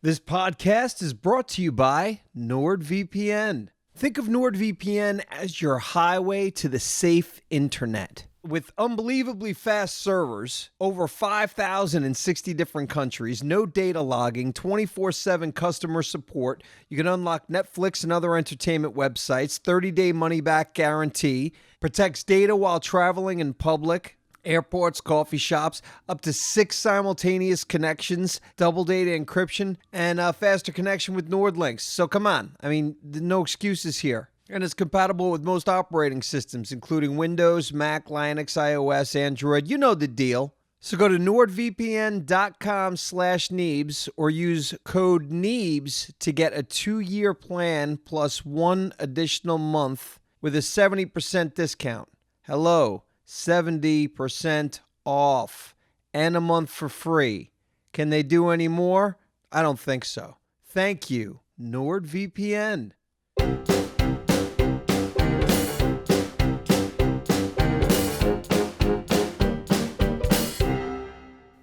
This podcast is brought to you by NordVPN. Think of NordVPN as your highway to the safe internet. With unbelievably fast servers, over 5,060 different countries, no data logging, 24/7 customer support, you can unlock Netflix and other entertainment websites, 30-day money-back guarantee, protects data while traveling in public, airports, coffee shops, up to 6 simultaneous connections, double data encryption, and a faster connection with NordLynx. So come on, no excuses here. And it's compatible with most operating systems, including Windows, Mac, Linux, iOS, Android. You know the deal. So go to nordvpn.com/Neebs or use code Neebs to get a 2-year plan plus 1 additional month with a 70% discount. Hello, 70% off and a month for free. Can they do any more? I don't think so. Thank you, NordVPN.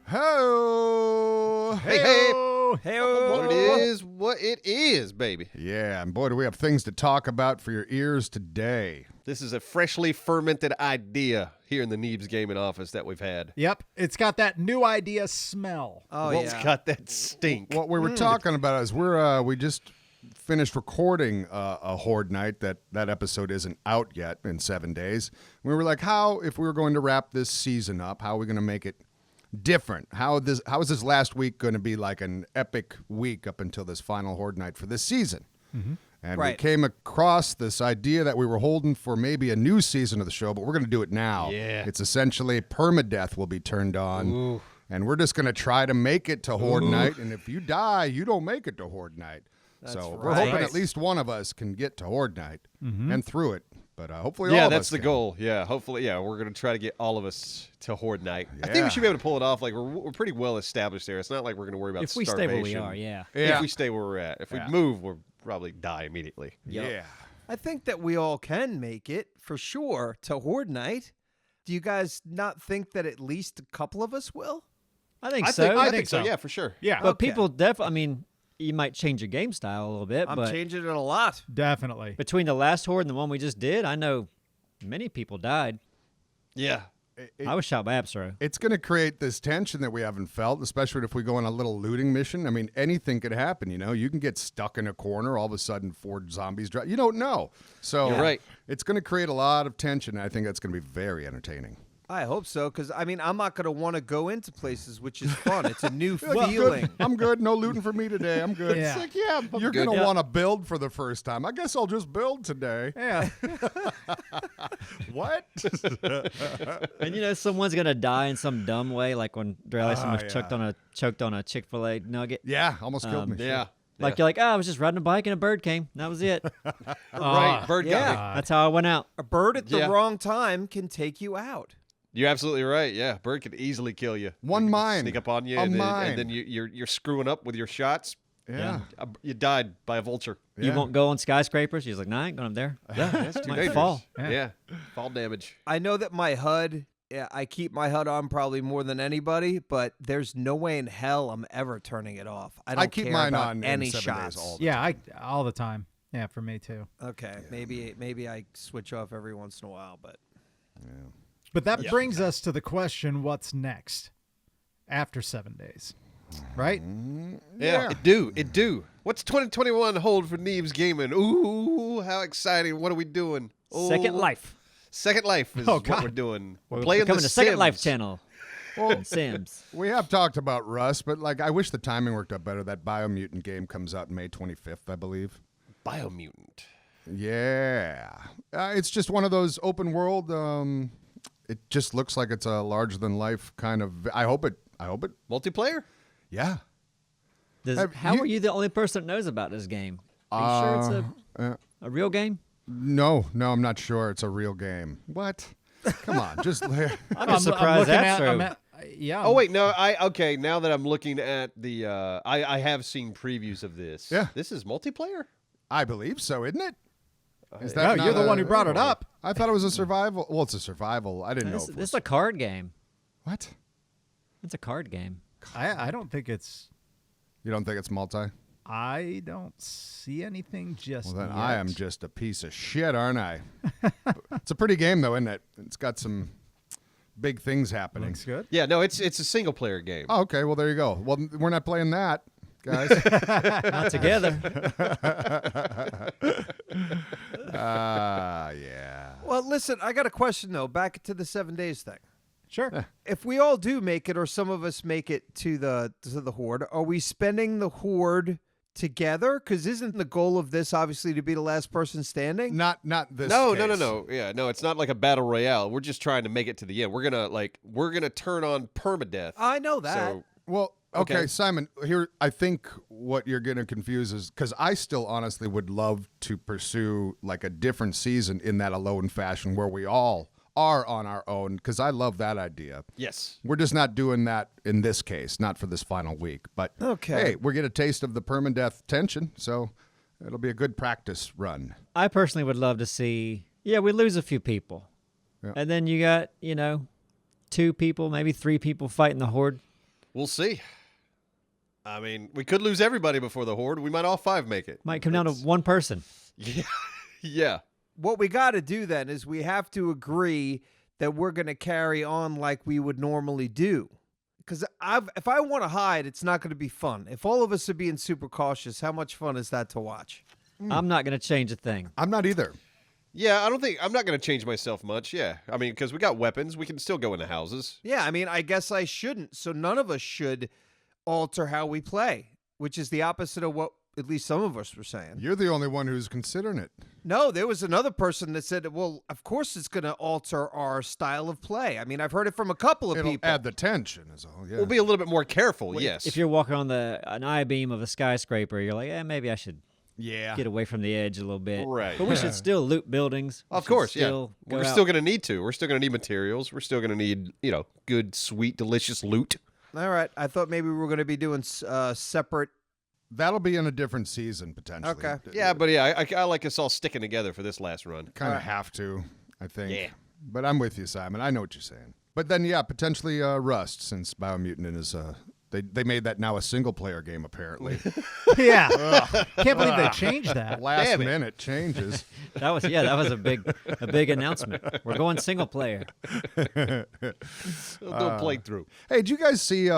Ho! Hey-ho! Hey-ho! What it is, baby. Yeah, and boy, do we have things to talk about for your ears today. This is a freshly fermented idea here in the Neebs Gaming office that we've had. Yep, it's got that new idea smell. Oh, It's yeah. got that stink. What we were talking about is we just finished recording a Horde night. That episode isn't out yet in 7 days. We were like, if we were going to wrap this season up, how are we going to make it different? How is this last week going to be like an epic week up until this final Horde night for this season? Mm-hmm. And we came across this idea that we were holding for maybe a new season of the show, but we're going to do it now. Yeah. It's essentially permadeath will be turned on. Ooh. And we're just going to try to make it to Horde night. And if you die, you don't make it to Horde night. So we're hoping at least one of us can get to Horde night and through it. But hopefully all of us that's the can. goal. Yeah, hopefully, we're going to try to get all of us to Horde night. I think Yeah. we should be able to pull it off. Like, we're pretty well established there. It's not like we're going to worry about If we starvation. stay where we are, yeah. If we stay where we're at. If we Yeah. move, we'll probably die immediately. Yeah. I think that we all can make it, for sure, to Horde Night. Do you guys not think that at least a couple of us will? I think I so. think so. Yeah, for sure. Yeah, But people definitely, you might change your game style a little bit, I'm but changing it a lot. definitely. between the last Horde and the one we just did, I know many people died. Yeah. I was shot by Absro. It's going to create this tension that we haven't felt, especially if we go on a little looting mission. I mean, anything could happen, you know? You can get stuck in a corner, all of a sudden 4 zombies drop. You don't know. So You're right. It's going to create a lot of tension, and I think that's going to be very entertaining. I hope so, because, I'm not going to want to go into places, which is fun. It's a new Well, feeling. good. I'm good. No looting for me today. I'm good. Yeah. It's like, you're good. going to want to build for the first time. I guess I'll just build today. Yeah. What? And someone's gonna die in some dumb way, like when Drellison was yeah. choked on a Chick-fil-A nugget. Yeah, almost killed me. Yeah. Like you're like, I was just riding a bike and a bird came. That was it. Right. Bird got me. That's how I went out. A bird at the Yeah. wrong time can take you out. You're absolutely right. Yeah, bird could easily kill you. One It could mine. sneak up on you, A and mine. then you're screwing up with your shots. Yeah. You died by a vulture. You Yeah. won't go on skyscrapers. She's like, nah, I ain't going up there. Yeah, that's too Might dangerous. fall. Yeah. Fall damage. I know that my HUD, I keep my HUD on probably more than anybody, but there's no way in hell I'm ever turning it off. I don't keep care mine about on in any 7 shots. days all the Yeah, all the time. Yeah, for me too. Okay, maybe I switch off every once in a while, but But that brings us to the question, what's next after 7 days? Right? Yeah, it do. What's 2021 hold for Neebs Gaming? Ooh, how exciting. What are we doing? Second Ooh. Life. Second Life is what we're doing. We're playing Coming the to Second Sims. Life channel. Sims. We have talked about Rust, but I wish the timing worked out better. That Biomutant game comes out May 25th, I believe. Biomutant. Yeah. It's just one of those open world. It just looks like it's a larger than life kind of. I hope it. Multiplayer? Yeah. How are you the only person that knows about this game? Are you sure it's a real game? No, I'm not sure it's a real game. What? Come on, just. I'm just surprised Absro. Oh wait, no. Okay. Now that I'm looking at the, I have seen previews of this. Yeah. This is multiplayer. I believe so, isn't it? Is No, that you're not the one who brought it up. I thought it was a survival. Well, it's a survival. I didn't know. This If it is was, a card game. what? It's a card game. I don't think it's You don't think it's multi? I don't see anything just Well, then yet. I am just a piece of shit, aren't I? It's a pretty game, though, isn't it? It's got some big things happening. Looks good. Yeah, no, it's a single player game. Oh, okay, well, there you go. Well, we're not playing that, guys. Not together. Yeah. Well, listen, I got a question though. Back to the 7 days thing. Sure. If we all do make it, or some of us make it to the Horde, are we spending the Horde together? Because isn't the goal of this obviously to be the last person standing? Not this No. case. Yeah, no, it's not like a battle royale. We're just trying to make it to the end. We're gonna turn on permadeath. I know that. So Well, okay, Okay. Simon, here, I think what you're going to confuse is, because I still honestly would love to pursue like a different season in that alone fashion where we all are on our own, because I love that idea. yes. We're just not doing that in this case, not for this final week. But Okay. hey, we get a taste of the permadeath tension, so it'll be a good practice run. I personally would love to see. Yeah, we lose a few people, Yeah. and then you got 2 people, maybe 3 people fighting the Horde. We'll see. I mean, we could lose everybody before the Horde. We might all 5 make it. Might come down to one person. Yeah. Yeah. What we got to do then is we have to agree that we're going to carry on like we would normally do. Because if I want to hide, it's not going to be fun. If all of us are being super cautious, how much fun is that to watch? I'm not going to change a thing. I'm not either. Yeah, I'm not going to change myself much. Yeah. I mean, because we got weapons. We can still go into houses. Yeah, I mean, I guess I shouldn't. So none of us should alter how we play, which is the opposite of what at least some of us were saying. You're the only one who's considering it. No, there was another person that said, well, of course it's going to alter our style of play. I mean, I've heard it from a couple of It'll people. add the tension, is all. Yeah. We'll be a little bit more careful, yes. If you're walking on an I-beam of a skyscraper, you're like, maybe I should yeah. get away from the edge a little bit. Right. But we should still loot buildings. We Of should course, yeah. still go We're out. still going to need to. We're still going to need materials. We're still going to need, good, sweet, delicious loot. All right. I thought maybe we were going to be doing separate. That'll be in a different season, potentially. Okay. Yeah, but yeah, I like us all sticking together for this last run. Kind of have to, I think. Yeah. But I'm with you, Simon. I know what you're saying. But then, yeah, potentially Rust, since Biomutant is they made that now a single-player game, apparently. Yeah. Can't believe they changed that. Last Damn it. minute changes. That was a big announcement. We're going single player. We'll do a playthrough. Hey, did you guys see?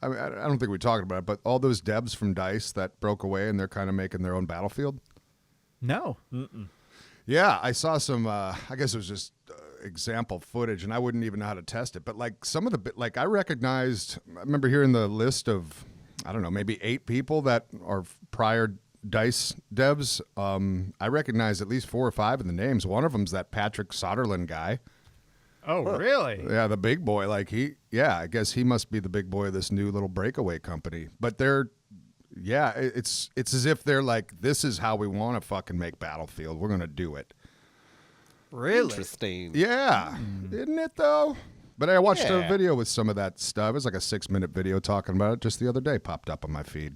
I don't think we talked about it, but all those devs from DICE that broke away and they're kind of making their own Battlefield. No. Yeah, I saw some. I guess it was just example footage, and I wouldn't even know how to test it. But like some of the, I recognized. I remember hearing the list of, I don't know, maybe 8 people that are prior DICE devs. I recognize at least 4 or 5 of the names. One of them's that Patrick Soderlund guy. Oh, really? Yeah, the big boy. I guess he must be the big boy of this new little breakaway company. But it's as if they're like, this is how we want to fucking make Battlefield. We're going to do it. Really? Interesting. Yeah. Isn't it, though? But I watched a Yeah. video with some of that stuff. It was like a 6-minute video talking about it just the other day, popped up on my feed.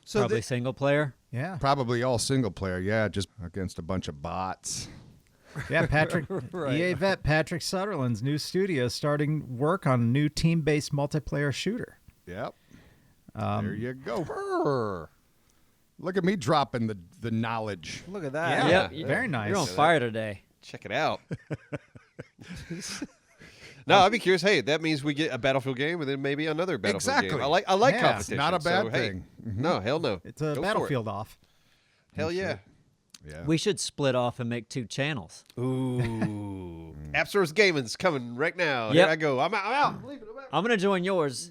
So Probably single player. Yeah. Probably all single player, yeah, just against a bunch of bots. Yeah, Patrick, Right. EA vet Patrick Sutherland's new studio starting work on a new team-based multiplayer shooter. Yep. There you go. Look at me dropping the knowledge. look at that. Yeah. Yep. Very nice. You're on fire today. Check it out. No, I'd be curious. Hey, that means we get a Battlefield game and then maybe another Battlefield Exactly. game. I like Yeah. competition. Not a bad so, hey, thing. No, hell no. It's a Go for it. Battlefield off. Hell yeah. Yeah. We should split off and make 2 channels. Ooh. App Store's Gaming's coming right now. Yep. Here I go. I'm out. I'm leaving. I'm out. I'm going to join yours.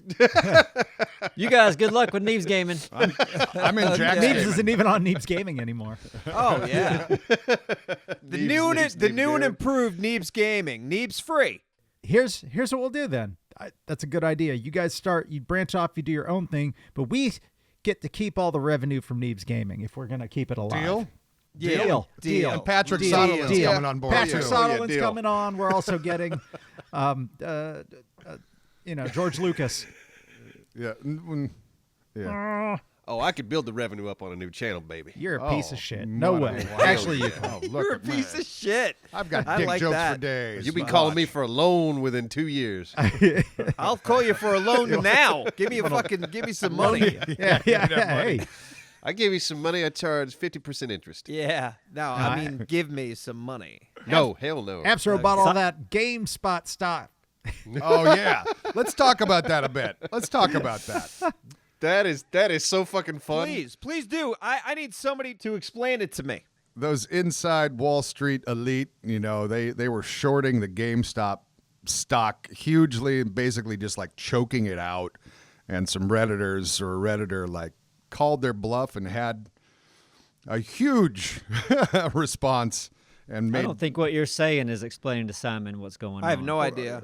You guys, good luck with Neebs Gaming. I'm in Jack's Neebs game. isn't even on Neebs Gaming anymore. Oh, yeah. the new and Neebs. improved Neebs Gaming. Neebs free. Here's what we'll do then. That's a good idea. You guys you branch off, you do your own thing, but we get to keep all the revenue from Neebs Gaming if we're going to keep it alive. Deal? Deal. And Patrick Deal. Sutherland's Deal. coming on board, Patrick too. Sutherland's deal. coming on. We're also getting, George Lucas. Yeah. Yeah. Oh, I could build the revenue up on a new channel, baby. You're a piece Oh, of shit. No what a way. wild- Actually, you Oh, look You're a at me. piece of shit. I've got I dick like jokes that. for days. You'll be calling me for a loan within 2 years. I'll call you for a loan now. Give me some money. yeah. Hey, I give you some money, I charge 50% interest. Yeah. No, I mean, give me some money. No, hell no. Appsro bought all that GameSpot stock. Oh yeah. Let's talk about that a bit. Let's talk about that. That is so fucking fun. Please do. I need somebody to explain it to me. Those inside Wall Street elite, you know, they were shorting the GameStop stock hugely and basically just like choking it out. And some Redditors or a Redditor like called their bluff and had a huge response and I made don't think what you're saying is explaining to Simon what's going on. I have no idea.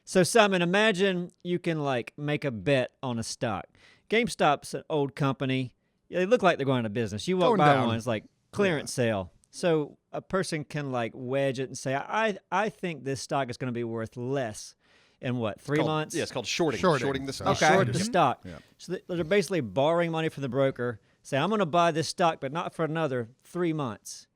So Simon, imagine you can like make a bet on a stock. GameStop's an old company. They look like they're going out of business. You walk Going by down. one, it's like clearance sale. So a person can like wedge it and say, I think this stock is going to be worth less in what, 3 months? Yeah, it's called shorting. Shorting. the So- stock. Okay. Short the stock. Yeah. So they're basically borrowing money from the broker, say, I'm going to buy this stock, but not for another 3 months.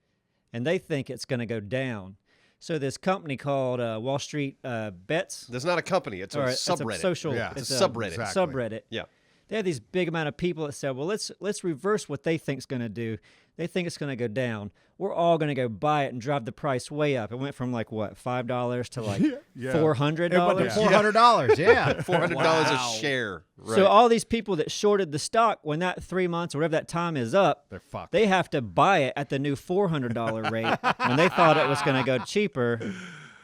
And they think it's going to go down. So this company called Wall Street Bets, That's not a company. It's a or it's subreddit. a social, Yeah. it's It's a subreddit. Exactly. subreddit. Yeah. They have these big amount of people that said, well, let's reverse what they think is going to do. They think it's going to go down. We're all going to go buy it and drive the price way up. It went from like what, $5 to like Yeah. $400. It went to $400. Yeah. $400 Wow. a share. Right. So all these people that shorted the stock, when that 3 months or whatever that time is up, They're fucked. they have to buy it at the new $400 rate when they thought it was going to go cheaper.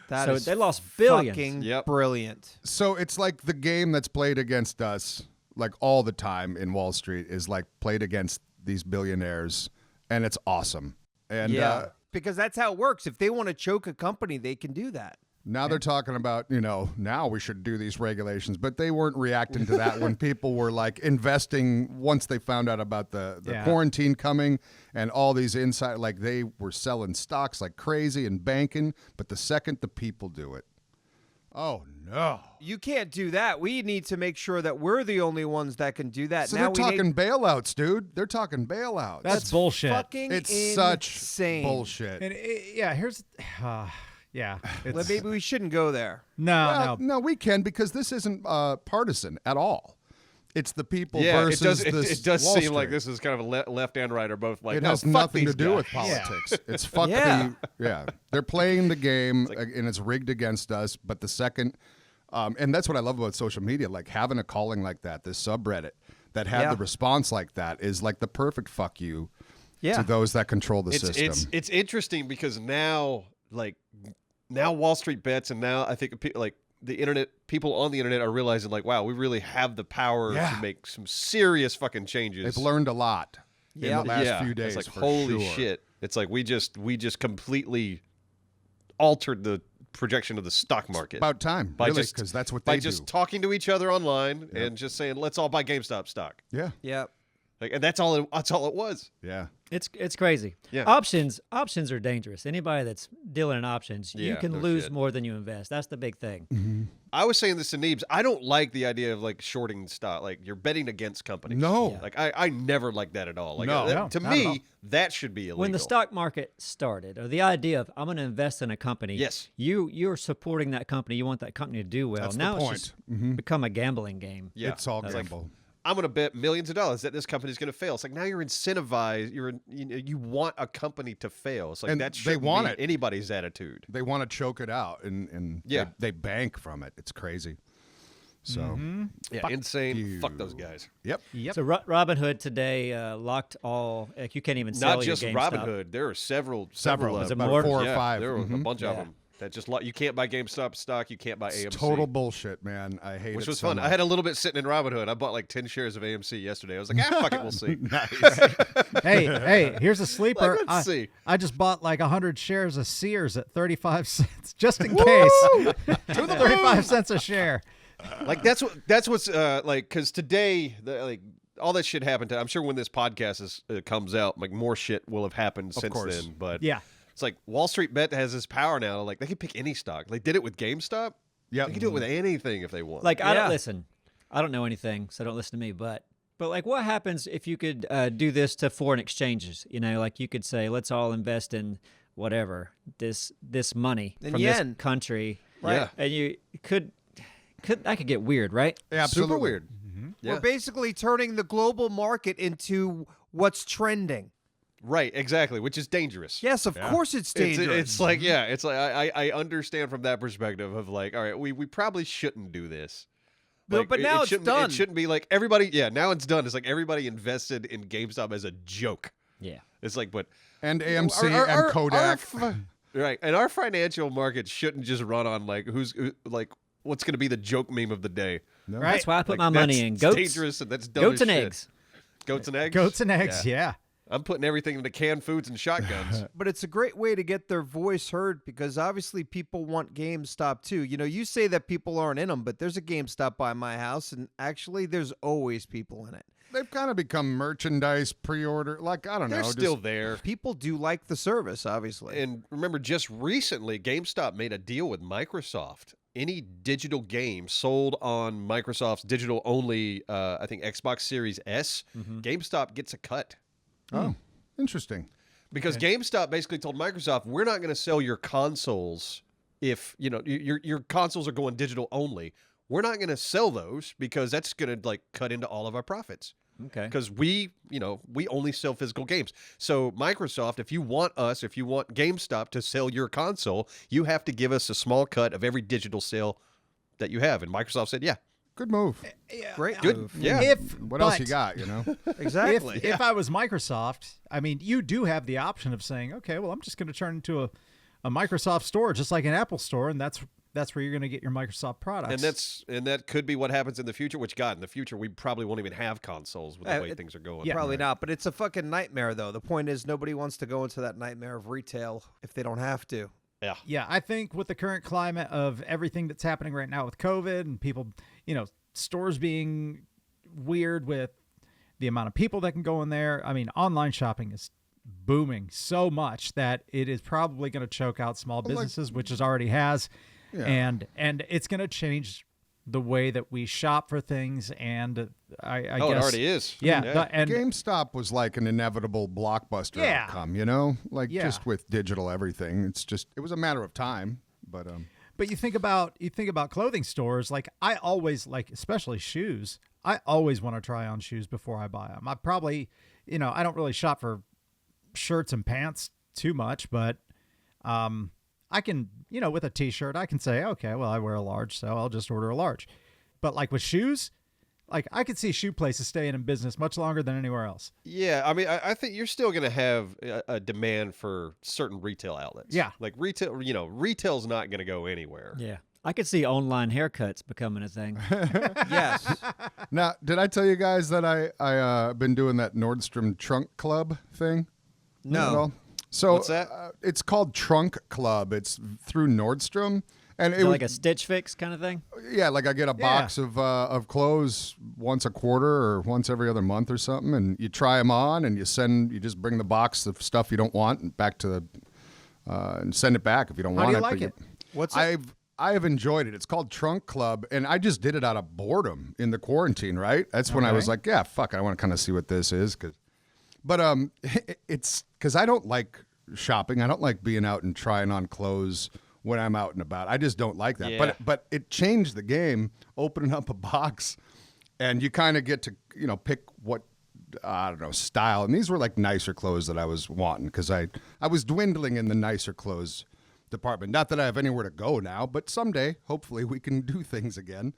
That So is they lost billions. fucking Yep. brilliant. So it's like the game that's played against us, like all the time in Wall Street, is like played against these billionaires, and it's awesome. And Yeah. Because that's how it works. If they want to choke a company, they can do that. now they're talking about, you know, now we should do these regulations, but they weren't reacting to that when people were like investing once they found out about the Yeah. quarantine coming and all these inside, like they were selling stocks like crazy and banking. But the second the people do it, oh no. You can't do that. We need to make sure that we're the only ones that can do that. So now they're we talking need bailouts, dude. They're talking bailouts. That's bullshit. fucking it's such insane. bullshit. And yeah, here's yeah. Well, It's, maybe we shouldn't go there. no. No, we can because this isn't partisan at all. It's the people yeah, versus it this does Wall seem like Street. this is kind of a left and right are both like, It no, has fuck nothing these to do guys. with politics. It's fuck Yeah. yeah. They're playing the game and it's rigged against us. But the second, and that's what I love about social media, like having a calling like that, this subreddit that had Yeah. the response like that is like the perfect fuck you Yeah. to those that control the It's system. it's interesting because now Wall Street Bets and now I think like the internet, people on the internet are realizing like, wow, we really have the power Yeah. to make some serious fucking changes. They've learned a lot in Yeah. the last yeah, few days. It's like for holy sure. shit. It's like we just completely altered the projection of the stock market About time, by really, just because that's what by they just do. talking to each other online and just saying let's all buy GameStop stock. Yeah, Yep. Like, and that's all it was. yeah. It's crazy. Yeah. Options are dangerous. Anybody that's dealing in options, you Yeah, can no lose shit. more than you invest. That's the big thing. Mm-hmm. I was saying this to Neebs. I don't like the idea of like shorting stock. Like you're betting against companies. No. Yeah. Like I never liked that at all. Like No. that- to not at all. me, that should be illegal. When the stock market started, or the idea of I'm going to invest in a company, Yes. you're supporting that company. You want that company to do well. That's the now point. it's just become a gambling game. yeah. It's all It's like, gamble. I'm going to bet millions of dollars that this company's going to fail. It's like now you're incentivized. You want a company to fail. It's like And that they should want be it. anybody's attitude. They want to choke it out, and Yeah. they bank from it. It's crazy. So, Yeah, Fuck insane. you. Fuck those guys. yep. Yep. So Robinhood today locked all. Like you can't even sell Not just your GameStop. Robinhood. There are several. Several. of Is it them. more? About 4 or Yeah, 5. There were a Mhm. bunch of Yeah. them that just you can't buy GameStop stock. You can't buy AMC. It's total bullshit, man. I hate it. Which was so fun. much. I had a little bit sitting in Robinhood. I bought like 10 shares of AMC yesterday. I was like, fuck it, we'll see. hey, here's a sleeper. Like, let's see. I just bought like 100 shares of Sears at 35 cents, just in case. 35 cents a share. Like that's what's like because today like all that shit happened. I'm sure when this podcast comes out, like more shit will have happened since course. then. But Yeah. it's like Wall Street Bet has this power now. Like they can pick any stock. They did it with GameStop. Yep. They can do it with anything if they want. Like I Yeah. don't listen. I don't know anything, so don't listen to me. But But like, what happens if you could do this to foreign exchanges? You know, like you could say, let's all invest in whatever this money In from yen. this country, Yeah. And you could that could get weird, right? Absolutely. Super weird. Yeah. We're basically turning the global market into what's trending. Right, exactly, which is dangerous. Yes, of course it's dangerous. It's like, yeah, it's like I understand from that perspective of like, all right, we probably shouldn't do this. Like, but now it's shouldn't- done. It shouldn't be like everybody. Yeah, now it's done. It's like everybody invested in GameStop as a joke. Yeah. It's like, but And AMC our- and Kodak. right, and our financial market shouldn't just run on like like what's going to be the joke meme of the day. No. Right. That's why I put Like, my money in that's goats, dangerous, and that's dumb goats as and shit. eggs. Goats and eggs. Goats and eggs, yeah. I'm putting everything into canned foods and shotguns. But it's a great way to get their voice heard because obviously people want GameStop too. You know, you say that people aren't in them, but there's a GameStop by my house, and actually there's always people in it. They've kind of become merchandise pre-order. Like, I don't They're know. still just- there. People do like the service, obviously. And remember, just recently, GameStop made a deal with Microsoft. Any digital game sold on Microsoft's digital-only, I think, Xbox Series S, GameStop gets a cut. Oh, interesting. Because GameStop basically told Microsoft, we're not going to sell your consoles if, you know, your consoles are going digital only. We're not going to sell those because that's going to, like, cut into all of our profits. Okay. Because we only sell physical games. So Microsoft, if you want GameStop to sell your console, you have to give us a small cut of every digital sale that you have. And Microsoft said, yeah, Good move. Great good. move. Yeah. What else you got, you know? Exactly. If I was Microsoft, I mean, you do have the option of saying, okay, well, I'm just going to turn into a Microsoft store, just like an Apple store, and that's where you're going to get your Microsoft products. And that could be what happens in the future, which, God, in the future, we probably won't even have consoles with the way things are going. Yeah. Probably not, but it's a fucking nightmare, though. The point is, nobody wants to go into that nightmare of retail if they don't have to. Yeah. Yeah, I think with the current climate of everything that's happening right now with COVID and people, stores being weird with the amount of people that can go in there. I mean, online shopping is booming so much that it is probably going to choke out small businesses, which it already has. Yeah. And it's going to change the way that we shop for things. And I guess It already is. Yeah. And GameStop was like an inevitable blockbuster Yeah. outcome, you know? Like Yeah. just with digital everything. It was a matter of time, but But you think about clothing stores, like I always like, especially shoes. I always want to try on shoes before I buy them. I probably, I don't really shop for shirts and pants too much, but I can, with a t-shirt, I can say, okay, well, I wear a large, so I'll just order a large. But like with shoes, like I could see shoe places staying in business much longer than anywhere else. Yeah, I mean, I think you're still going to have a demand for certain retail outlets. Yeah. Like retail, retail's not going to go anywhere. Yeah. I could see online haircuts becoming a thing. Yes. now, did I tell you guys that I been doing that Nordstrom Trunk Club thing? No. Well, so What's that? It's called Trunk Club. It's through Nordstrom, and Is it it was like a Stitch Fix kind of thing? yeah, like I get a box of clothes once a quarter or once every other month or something, and you try them on, and you just bring the box of stuff you don't want and back to the and send it back if you don't How want do you it. like but it? What's it? I have enjoyed it. It's called Trunk Club, and I just did it out of boredom in the quarantine. Right, that's when I was like, yeah, fuck, I want to kind of see what this is, but it's because I don't like shopping. I don't like being out and trying on clothes when I'm out and about. I just don't like that. Yeah. But it changed the game, opening up a box, and you kind of get to pick what I don't know style. And these were like nicer clothes that I was wanting because I was dwindling in the nicer clothes department. Not that I have anywhere to go now, but someday, hopefully, we can do things again.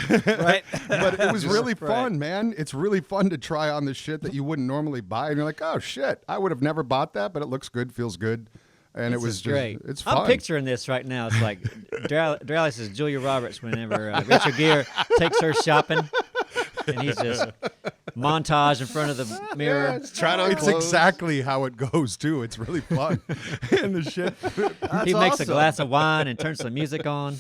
Right. But it was really Right. fun, man. It's really fun to try on the shit that you wouldn't normally buy, and you're like, oh shit, I would have never bought that, but it looks good, feels good, and This it was is great. It's fun. I'm picturing this right now. It's like Dralis is Julia Roberts whenever Richard Gere takes her shopping, and he's just montage in front of the mirror. Trying on It's clothes. exactly how it goes too. It's really fun, and the shit. He makes a awesome. glass of wine and turns some music on.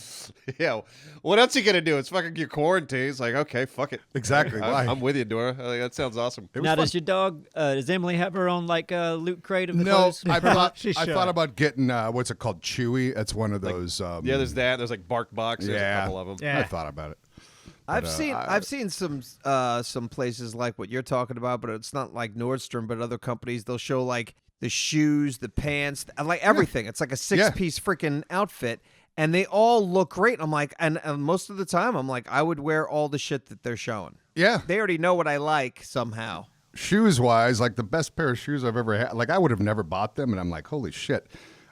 Yeah. What else are you going to do? It's fucking your quarantine. It's like, okay, fuck it. Exactly. Why? I'm with you, Dora. That sounds awesome. Now, does your dog, does Emily have her own like loot crate of the No, clothes? I thought She I should. thought about getting what's it called, Chewy. That's one of those. Yeah, there's that. There's like Bark Box. There's a yeah, couple of them. Yeah. I thought about it, I've seen some places like what you're talking about, but it's not like Nordstrom, but other companies. They'll show like the shoes, the pants, like everything. It's like a 6-piece freaking outfit, and they all look great. I'm like, and most of the time, I'm like, I would wear all the shit that they're showing. Yeah. They already know what I like somehow. Shoes wise, like the best pair of shoes I've ever had. Like I would have never bought them, and I'm like, holy shit.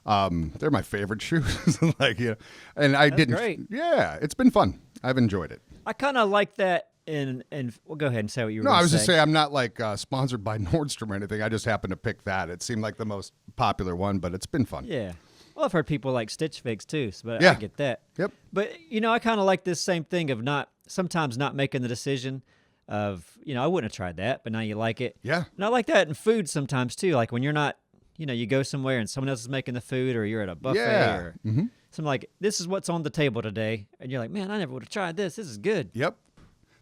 They're my favorite shoes. Like, yeah. And I didn't. Great. Yeah, it's been fun. I've enjoyed it. I kind of like that. And we'll go ahead and say what you were. No, gonna I was say. just saying I'm not like sponsored by Nordstrom or anything. I just happened to pick that. It seemed like the most popular one, but it's been fun. Yeah. Well, I've heard people like Stitch Fix too, but Yeah. I get that. Yep. But I kind of like this same thing of sometimes not making the decision of I wouldn't have tried that, but now you like it. Yeah. And I like that in food sometimes too. Like when you're not, you go somewhere and someone else is making the food, or you're at a buffet, Yeah. or something like this is what's on the table today, and you're like, man, I never would have tried this. This is good. Yep.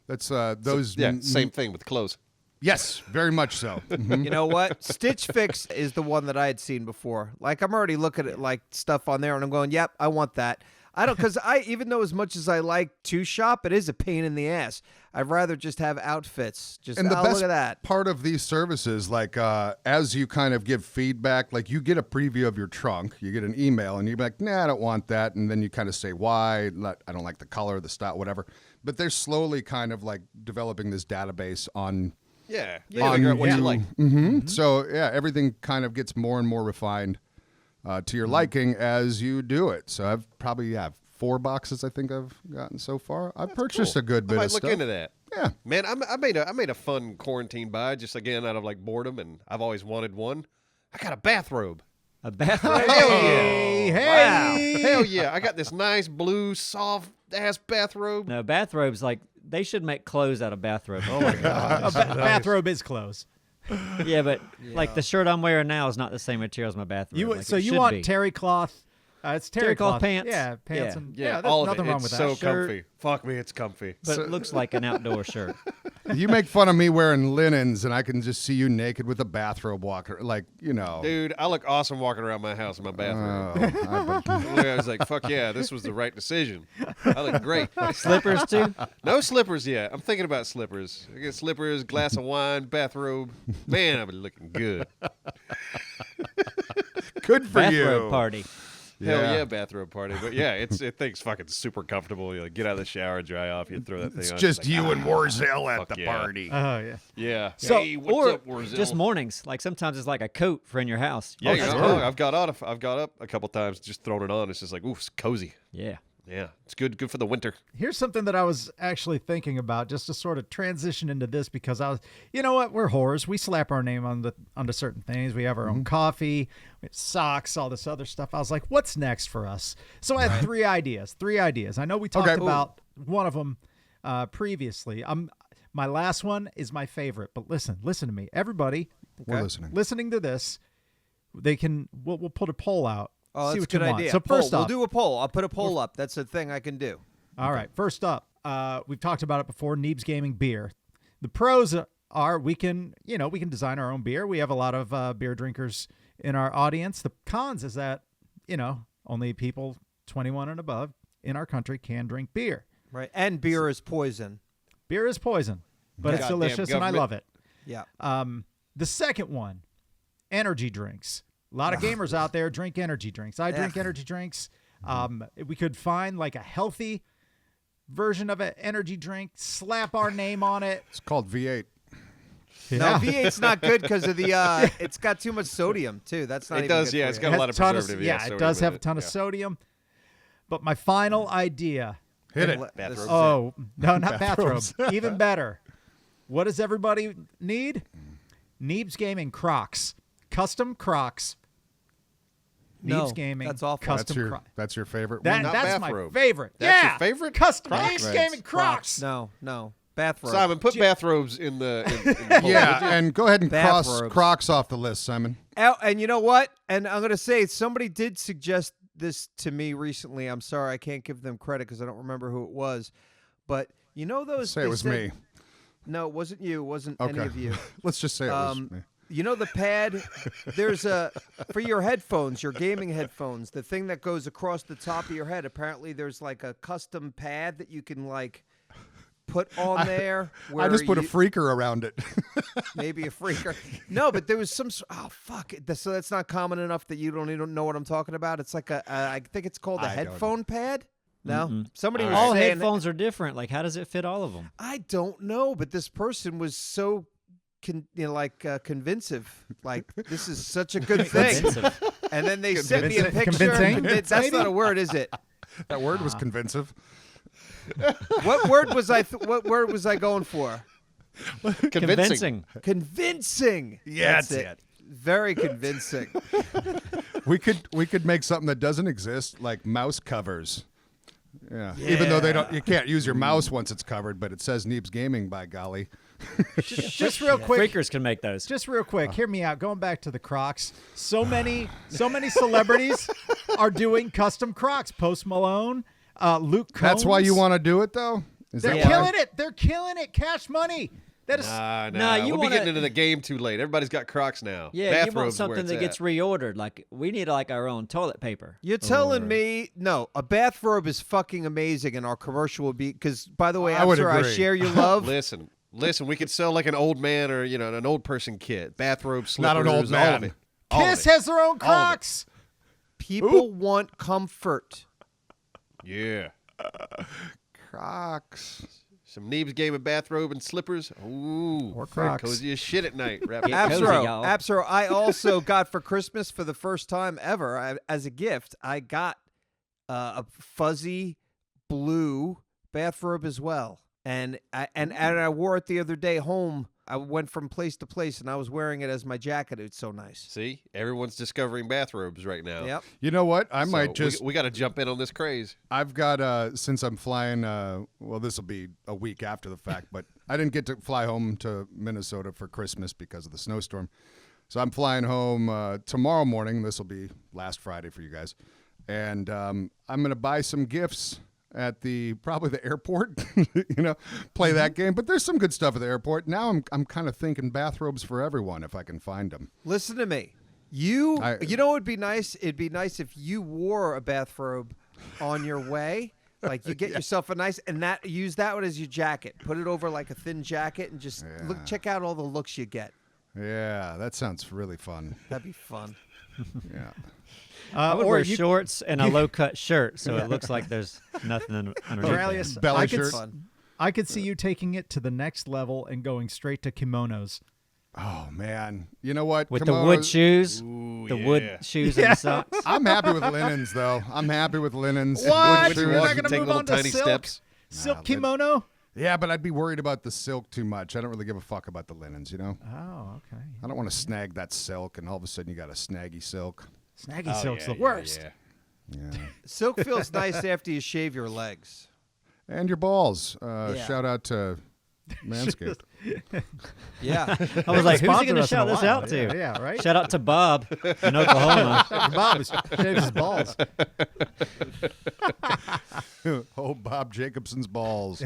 That's those. Same thing with clothes. Yes, very much so. Mhm. You know what? Stitch Fix is the one that I had seen before. Like I'm already looking at like stuff on there, and I'm going, "Yep, I want that." I don't, because even though as much as I like to shop, it is a pain in the ass. I'd rather just have outfits. And the best look at that. part of these services, like as you kind of give feedback, like you get a preview of your trunk, you get an email, and you're like, nah, I don't want that. And then you kind of say why. I don't like the color, the style, whatever. But they're slowly kind of like developing this database on. Yeah. They on figure out what you you. like. Mm-hmm. So, yeah, everything kind of gets more and more refined to your liking as you do it. So I've probably 4 boxes I think I've gotten so far. I've purchased a good bit I might of look stuff. into that. Yeah. Man, I made a fun quarantine buy just again out of like boredom, and I've always wanted one. I got a bathrobe. A bathrobe. Hey, Hell yeah! I got this nice blue soft ass bathrobe. No, bathrobes, like they should make clothes out of bathrobes. Oh my god! bathrobe is clothes. Yeah, but like the shirt I'm wearing now is not the same material as my bathrobe. Like, So it you should want be. terry cloth? It's terry cloth pants. Yeah, pants Yeah. and Yeah, there's all of nothing it. wrong It's with so that. comfy. Fuck me, it's comfy. But it looks like an outdoor shirt. You make fun of me wearing linens, and I can just see you naked with a bathrobe walking. Like, Dude, I look awesome walking around my house in my bathrobe. Oh, I was like, fuck yeah, this was the right decision. I look great. Slippers too. No slippers yet. I'm thinking about slippers. I get slippers, glass of wine, bathrobe. Man, I've been looking good. good for Bathrobe you. party. Hell Yeah. yeah, bathrobe party. But yeah, it thing's fucking super comfortable. You like, get out of the shower, dry off, you throw that thing It's on. just like, you and Warzel at fuck the yeah. party. Oh yeah. Yeah. So, Hey, what's or up, Warzel? just mornings. Like sometimes it's like a coat for in your house. Yeah, sure. I've got up a couple times, just thrown it on. It's just like, ooh, it's cozy. Yeah. Yeah, it's good for the winter. Here's something that I was actually thinking about, just to sort of transition into this, because I was, you know what, we're whores. We slap our name onto certain things. We have our own coffee, we have socks, all this other stuff. I was like, what's next for us? So I had 3 ideas. I know we talked Okay. about one of them previously. My last one is my favorite, but listen to me, everybody. We're listening. Listening to this, we'll put a poll out. Oh, See that's what a good you want. idea. So first we'll off, do a poll. I'll put a poll up. That's a thing I can do. all right. First up, we've talked about it before. Neebs Gaming beer. The pros are we can design our own beer. We have a lot of beer drinkers in our audience. The cons is that only people 21 and above in our country can drink beer. Right. And beer is poison. Beer is poison, but it's Goddamn delicious, and I government. love it. Yeah. The second one, energy drinks. A lot of gamers out there drink energy drinks. I drink energy drinks. We could find like a healthy version of an energy drink, slap our name on it. It's called V8. No, V8's not good because of the. It's got too much sodium too. That's not. It even does, good yeah. for It's you. got a lot of ton preservative. yeah, it does have a ton of sodium. But my final idea. Hit it. Bathrobes. This- Oh, no, not bathrobes. Even better. What does everybody need? Neebs Gaming Crocs. Custom Crocs. No, Neebs Gaming. that's awful. Custom That's your favorite That, one? Not that's bathrobe. my favorite. That's yeah. your favorite? Custom Crocs? Neebs Gaming Crocs. No. Bathrobe. Simon, put bathrobes in the poll, Yeah, would you? and go ahead and cross Bathrobes. Crocs off the list, Simon. And you know what? And I'm going to say somebody did suggest this to me recently. I'm sorry, I can't give them credit because I don't remember who it was. But you know those. Say they it was said- me. No, it wasn't you. It wasn't Okay. any of you. Let's just say it was me. You know the pad? There's for your headphones, your gaming headphones, the thing that goes across the top of your head. Apparently, there's like a custom pad that you can like put on there. Where I just put a you- freaker around it. maybe a freaker. No, but there was some. Oh fuck! So that's not common enough that you don't even know what I'm talking about. It's like I think it's called a I don't know. headphone pad. No, somebody was All saying. headphones are different. Like, how does it fit all of them? I don't know, but this person was so. Convincing. Like, this is such a good thing. Convincing. And then they sent me a Convincing? picture. Convincing? That's not a word, is it? That word was convincing. What word was I? What word was I going for? Convincing. Convincing. Yeah, That's that's it. Very convincing. We could make something that doesn't exist, like mouse covers. Yeah. Even though you can't use your mouse once it's covered, but it says Neebs Gaming, by golly. Just real quick. Freakers can make those. Just real quick, hear me out. Going back to the Crocs, so many celebrities are doing custom Crocs. Post Malone, Luke Combs. That's why you want to do it, though? Is They're that why? killing it. They're killing it. Cash money. That is. Nah, you we'll wanna- be getting into the game too late. Everybody's got Crocs now. Yeah, you want Bathrobes where something it's that at. gets reordered. Like, we need like our own toilet paper. You're telling me no? A bathrobe is fucking amazing, and our commercial will be because. By the way, I would after I agree. share your love, Listen, we could sell like an old man or an old person kit, bathrobe, slippers, Not an old all man. of it. Kiss has their own Crocs. people want comfort. Yeah, Crocs. some Neebs Gaming bathrobe and slippers. Ooh, Or Fred, Crocs. cozy as shit at night. Wrap Yeah. Cozy, y'all. Absro. I also got for Christmas for the first time ever as a gift. I got a fuzzy blue bathrobe as well, and I wore it the other day home. I went from place to place, and I was wearing it as my jacket. It's so nice. See, everyone's discovering bathrobes right now. Yep. You know what? I So might just. we got to jump in on this craze. I've got since I'm flying. Well, this will be a week after the fact, but I didn't get to fly home to Minnesota for Christmas because of the snowstorm. So I'm flying home tomorrow morning. This will be last Friday for you guys, and I'm gonna buy some gifts at probably the airport. Play that game. But there's some good stuff at the airport. Now I'm kind of thinking bathrobes for everyone if I can find them. Listen to me. You I- know what would be nice? It'd be nice if you wore a bathrobe on your way. Like you get yourself a nice use that one as your jacket. Put it over like a thin jacket and just check out all the looks you get. Yeah, that sounds really fun. That'd be fun. Yeah. I would or wear you- shorts and a low-cut shirt, so it looks like there's nothing underneath. Aurelius, Belly I could, shirt. Fun. I could see you taking it to the next level and going straight to kimonos. Oh man, you know what? With Come the on. wood shoes, Ooh, the yeah. wood shoes and the socks. I'm happy with linens, though. I'm happy with linens. What? Wood You're shoes. not You going to take move little on to tiny silk? steps. Silk but- kimono? Yeah, but I'd be worried about the silk too much. I don't really give a fuck about the linens, Oh, okay. I don't want to snag that silk, and all of a sudden you got a snaggy silk. Snaggy Oh, silk's yeah, the yeah, worst. yeah. Yeah. Silk feels nice after you shave your legs. And your balls. Shout out to Manscaped. Yeah. I was like, who's he Sponsor going to us in shout a this while. out to? Yeah, right? Shout out to Bob in Oklahoma. Bob shaves his balls. Oh, Bob Jacobson's balls.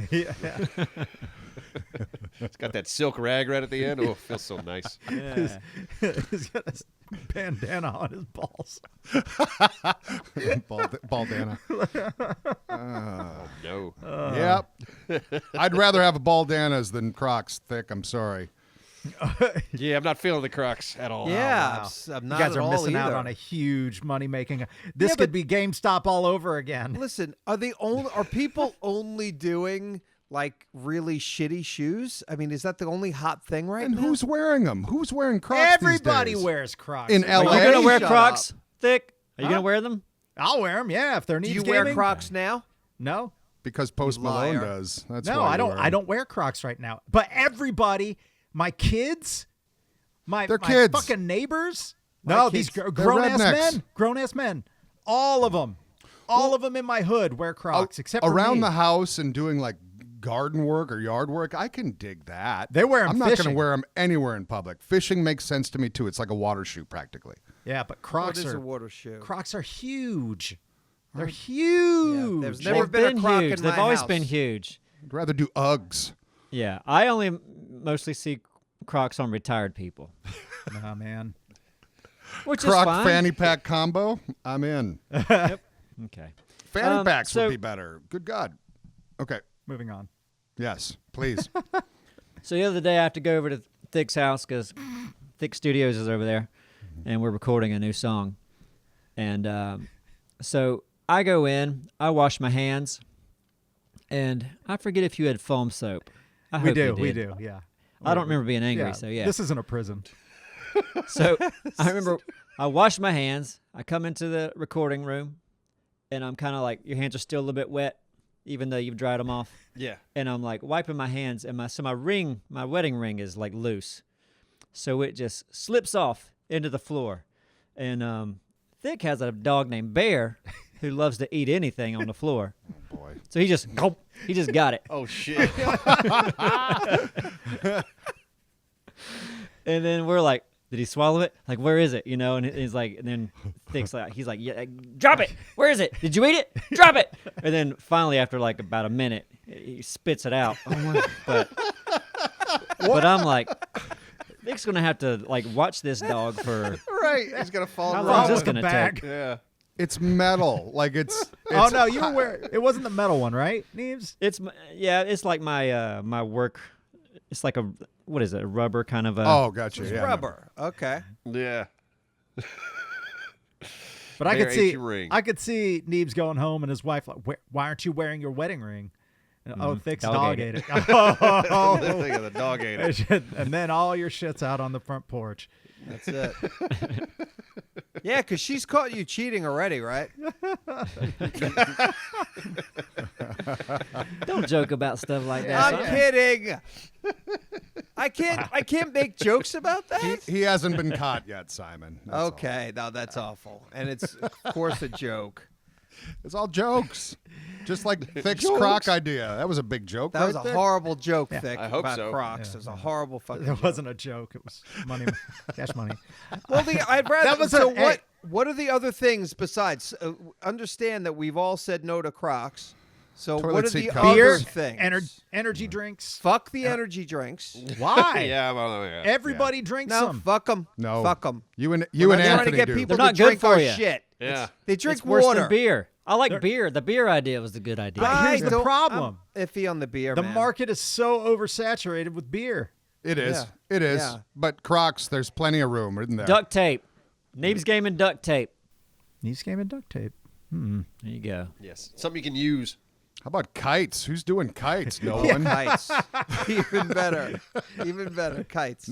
It's got that silk rag right at the end. Oh, it feels so nice. Yeah. He's got a bandana on his balls. Baldana. No. Yep. I'd rather have a baldanas than Crocs thick. I'm sorry. Yeah, I'm not feeling the Crocs at all. Yeah. I'm You not guys at are all missing out either. on a huge money making. This Yeah, could be GameStop all over again. Listen, are people only doing like really shitty shoes? I mean, is that the only hot thing right And now? who's wearing them? Who's wearing Crocs Everybody these days? wears Crocs. In Are LA? you going to wear Shut Crocs, Thick? Are you Huh? going to wear them? I'll wear them. Yeah, if they're Do Neebs you Gaming. wear Crocs now? No, Because Post You Malone liar. does. That's no, why I you don't. wear I 'em. don't wear Crocs right now. But everybody, my kids, They're my kids. fucking neighbors. My No, kids, these they're grown ass rednecks. men. Grown ass men. All of them. All of them in my hood wear Crocs, except for around me. the house and doing like garden work or yard work. I can dig that. They wear 'em I'm not going fishing. to wear them anywhere in public. Fishing makes sense to me too. It's like a water shoe practically. Yeah, but What Crocs is a are water shoe? Crocs are huge. They're huge. there's They've never been a Croc huge. in They've my always house. been huge. I'd rather do Uggs. Yeah, I only mostly see Crocs on retired people, Nah, man. which is Croc fine. fanny pack combo. I'm in. Okay. Fanny packs so- would be better. Good God. Okay. Moving on. Yes, please. So the other day I have to go over to Thick's house because Thick Studios is over there, and we're recording a new song. And so I go in, I wash my hands, and I forget if you had foam soap. I hope you We did. do, yeah. I don't remember being angry, so yeah. This isn't a prison. So I remember I wash my hands, I come into the recording room, and I'm kind of like, your hands are still a little bit wet, even though you've dried them off. Yeah. And I'm like wiping my hands, and my wedding ring is like loose, so it just slips off into the floor. And Thick has a dog named Bear who loves to eat anything on the floor. Oh, boy. So he just got it. Oh shit. And then we're like, did he swallow it? Like, where is it? You know, and he's like, and then Thick's like, he's like, yeah, drop it. Where is it? Did you eat it? Drop it. And then finally, after like about a minute, he spits it out. But I'm like, Thick's gonna have to like watch this dog for. Right. He's gonna fall. How in long love is this with gonna the bag. take? Yeah. It's metal. Like it's Oh no, you were wearing. It wasn't the metal one, right, Neebs? It's like my work. It's like what is it? A rubber kind of a. Oh, gotcha. It's Yeah. rubber. Okay. Yeah. But I Bear could ate see, your ring. I could see Neebs going home and his wife like, why aren't you wearing your wedding ring? And, oh, Thick's dog ate it. Oh. Think of the dog ate it. And then all your shit's out on the front porch. That's it. Yeah, because she's caught you cheating already, right? Don't joke about stuff like that. I'm kidding. I can't make jokes about that. He hasn't been caught yet, Simon. That's all. Okay, now that's awful, and it's of course a joke. It's all jokes. Just like Thick's Croc idea. That was a big joke. That was right a there. horrible joke, Thick, I hope about so. Crocs. It was a horrible fucking It joke. wasn't a joke. It was money, cash money. Well, I'd rather. That was so a- what? What are the other things besides? Understand that we've all said no to Crocs. So Toilet what are seat the covers. other Beer, things? energy drinks. Fuck the energy drinks. Why? Yeah. Well, yeah. Everybody drinks No, them. fuck them. No. Fuck them. You and We're not trying Anthony to get do. people They're to not good drink for our you. shit. Yeah. They drink It's worse water. than beer. I like beer. The beer idea was the good idea. But here's I the don't- problem. I'm iffy on the beer. The man. market is so oversaturated with beer. It is. Yeah. It is. Yeah. But Crocs, there's plenty of room, isn't there? Duct tape. Neebs Gaming duct tape. Neebs Gaming duct tape. There you go. Yes. Something you can use. How about kites? Who's doing kites? No one. Kites. Even better. Even better. Kites.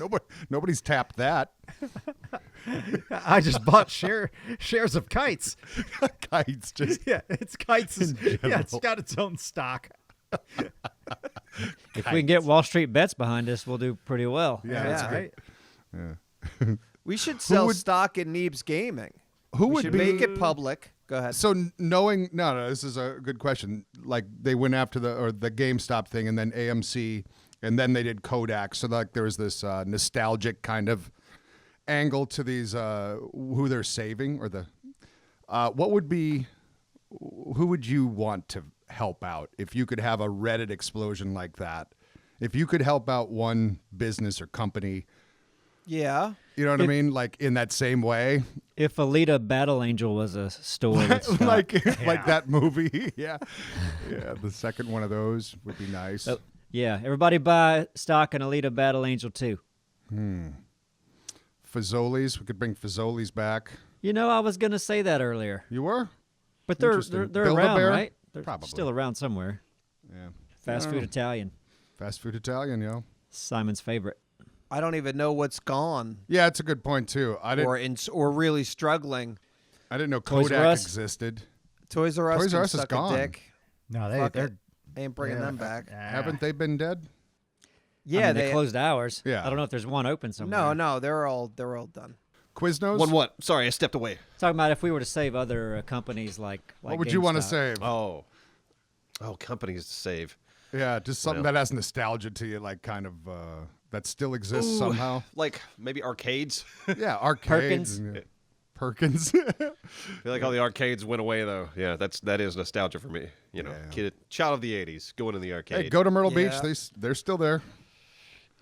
Nobody's tapped that. I just bought shares of kites. Kites just. Yeah, it's kites. Yeah, it's general. got its own stock. If we can get Wall Street bets behind us, we'll do pretty well. Yeah, that's Yeah. good. Right? We should sell would- stock in Neebs Gaming. Who We would should be? make it public. Go ahead. So knowing, no, this is a good question. Like they went after the GameStop thing, and then AMC, and then they did Kodak. So like there was this nostalgic kind of angle to these who they're saving, or the what would be, who would you want to help out if you could have a Reddit explosion like that? If you could help out one business or company, Yeah. you know what I mean? Like in that same way, If Alita Battle Angel was a store, with stock. like that movie. Yeah, yeah. The second one of those would be nice. Oh, yeah, everybody buy stock in Alita Battle Angel 2. Fazoli's. We could bring Fazoli's back. You know, I was gonna say that earlier, You were? but they're Interesting. around, Build-A-Bear? right? They're Probably. still around somewhere. Yeah. Fast food Italian, Fast food Italian, yo. Simon's favorite. I don't even know what's gone Yeah, it's a good point too. I or really struggling. didn't know Toys R Kodak Us? existed. Toys R Us, Toys R can Us is suck gone. a dick. No, Fuck they're it. Ain't bringing them back. Haven't they been dead? Yeah, I mean, they closed hours. Yeah. I don't know if there's one open somewhere. No, they're all done. Quiznos. One what? Sorry, I stepped away. Talking about if we were to save other companies like What would you want to GameStop. save? Oh, companies to save. Yeah, just something Well. that has nostalgia to you, like kind of that still exists somehow. Like maybe arcades. Yeah, arcades. Perkins. I feel like all the arcades went away though. Yeah, that is nostalgia for me. You know, Yeah. child of the '80s, going to the arcade. Hey, go to Myrtle Yeah. Beach. They're still there.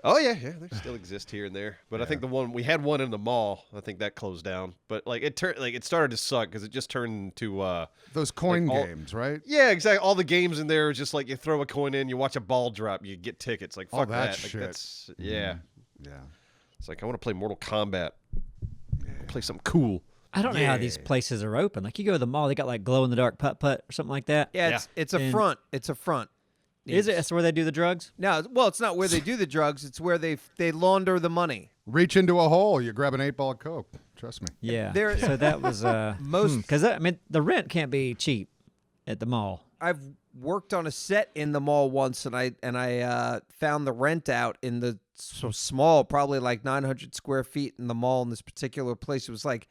Oh yeah, they still exist here and there. But I think we had one in the mall. I think that closed down. But like it started to suck because it just turned into those coin like games, right? Yeah, exactly. All the games in there are just like you throw a coin in, you watch a ball drop, you get tickets. Like fuck that Like, shit. that's yeah. Yeah. It's like I want to play Mortal Kombat. Play something cool. I don't know how these places are open. Like you go to the mall, they got like glow in the dark putt-putt or something like that. Yeah, it's a And- front. It's a front. Is it? That's where they do the drugs? No, well, it's not where they do the drugs. It's where they launder the money. Reach into a hole, you grab an 8-ball of Coke. Trust me. Yeah. There- So that was Most- because I mean the rent can't be cheap at the mall. I've worked on a set in the mall once, and I found the rent out in the small, probably like 900 square feet in the mall in this particular place. It was like,